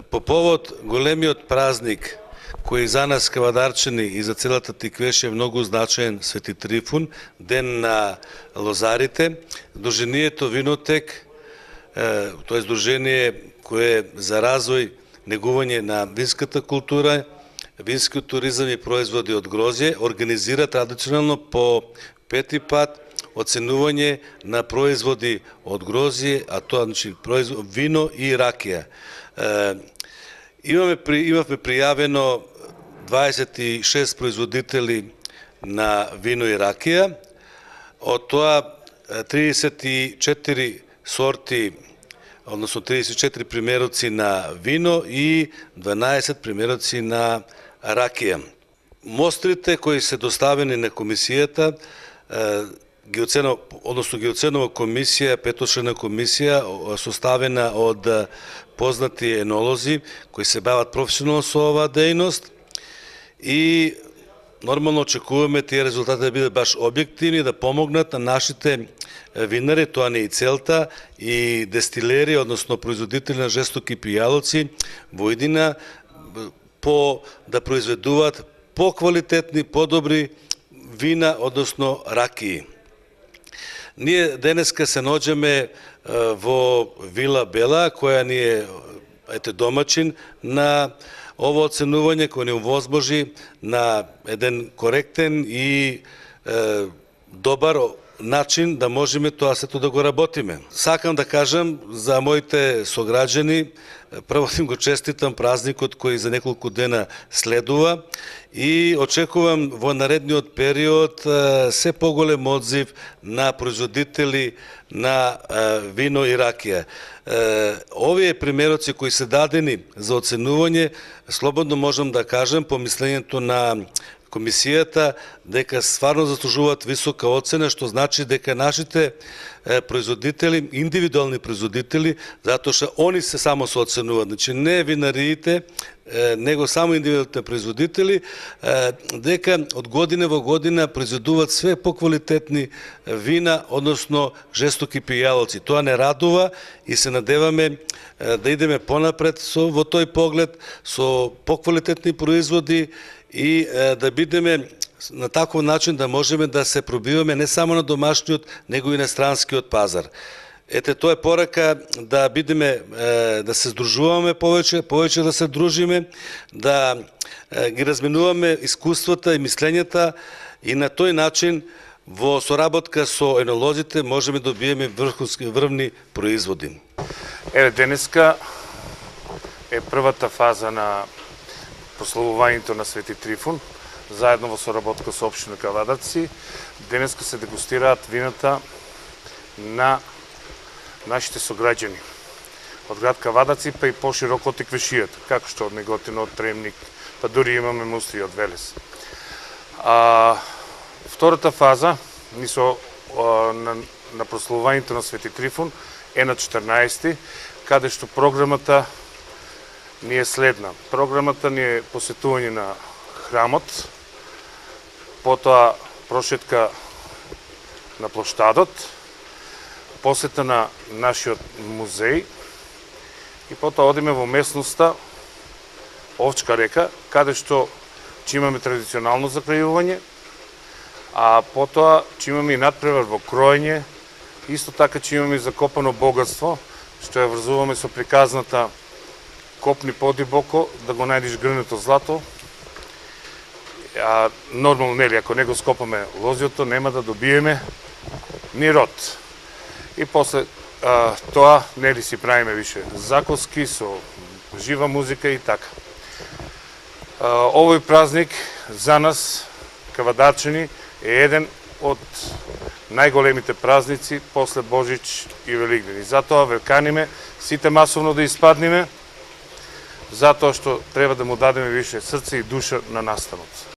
По повод големиот празник кој за нас кавадарчани и за целата Тиквеш е многу значаен, Свети Трифун, ден на лозарите, Дружението Винотек, тоа е здружение кое е за развој, негување на винската култура, винскиот туризам и производи од грозје, организира традиционално по 5 пат оценување на производи од грозје, а тоа значи вино и ракија. Имавме пријавено 26 производители на вино и ракија, од тоа 34 сорти, односно 34 примероци на вино и 12 примероци на ракија. Мострите кои се доставени на комисијата, ги оценува комисија, петочлена комисија, составена од познати енолози кои се бават професионално со оваа дејност и нормално очекуваме тие резултати да бидат баш објективни, да помогнат на нашите винари, тоа не е и целта, и дестилери, односно производители на жестоки пијалоци во иднина да произведуваат поквалитетни, подобри вина, односно ракии. Ние денеска се наоѓаме во Вила Бела, која ни е домачин на ово оценување, кој ни овозможи на еден коректен и добар начин да можеме тоа сето да го работиме. Сакам да кажам за моите сограѓани, прво им го честитам празникот кој за неколку дена следува и очекувам во наредниот период се поголем одзив на производители на вино и ракија. Овие примероци кои се дадени за оценување, слободно можам да кажам по мислењето на комисијата дека стварно заслужуваат висока оцена, што значи дека нашите производители, индивидуални производители, затоа што они се само се оценуваат, значи не винариите, него само индивидуалните производители, дека од година во година произведуваат све поквалитетни вина, односно жестоки пијалоци. Тоа не радува и се надеваме да идеме понапред во тој поглед, со поквалитетни производи и да бидеме на таков начин да можеме да се пробиваме не само на домашниот, него и на странскиот пазар. Ете, тоа е порака да бидеме, да се здружуваме повеќе да се дружиме, да ги разменуваме искуствата и мислењата и на тој начин во соработка со енолозите можеме да добиеме врвни производи. Еве, денеска е првата фаза на прославувањето на Свети Трифун, заедно во соработка со општина Кавадарци. Денеска се дегустираат вината на нашите сограѓани од град Кавадарци, па и пошироко од Тиквешијата, како што од Неготино, од Тремник, па дури имаме мустри од Велес. Втората фаза на прославувањето на Свети Трифун е на 14-ти, каде што програмата ни е следна. Програмата ни е посетување на храмот, потоа прошетка на плоштадот, посета на нашиот музеј и потоа одиме во местноста Овчка река, каде што ќе имаме традиционално закрајување, а потоа ќе имаме и надпревар во кроење, исто така ќе имаме и закопано богатство, што ја врзуваме со приказната копни подибоко да го најдеш грнето злато. Нормално, нели, ако не го скопаме лозјото, нема да добиеме ни род. И после тоа, нели, си правиме више закуски со жива музика и така. Овој празник за нас, кавадарчани, е еден од најголемите празници после Божич и Великден. И затоа ве каниме сите масовно да испадниме, затоа што треба да му дадеме више срце и душа на настанот.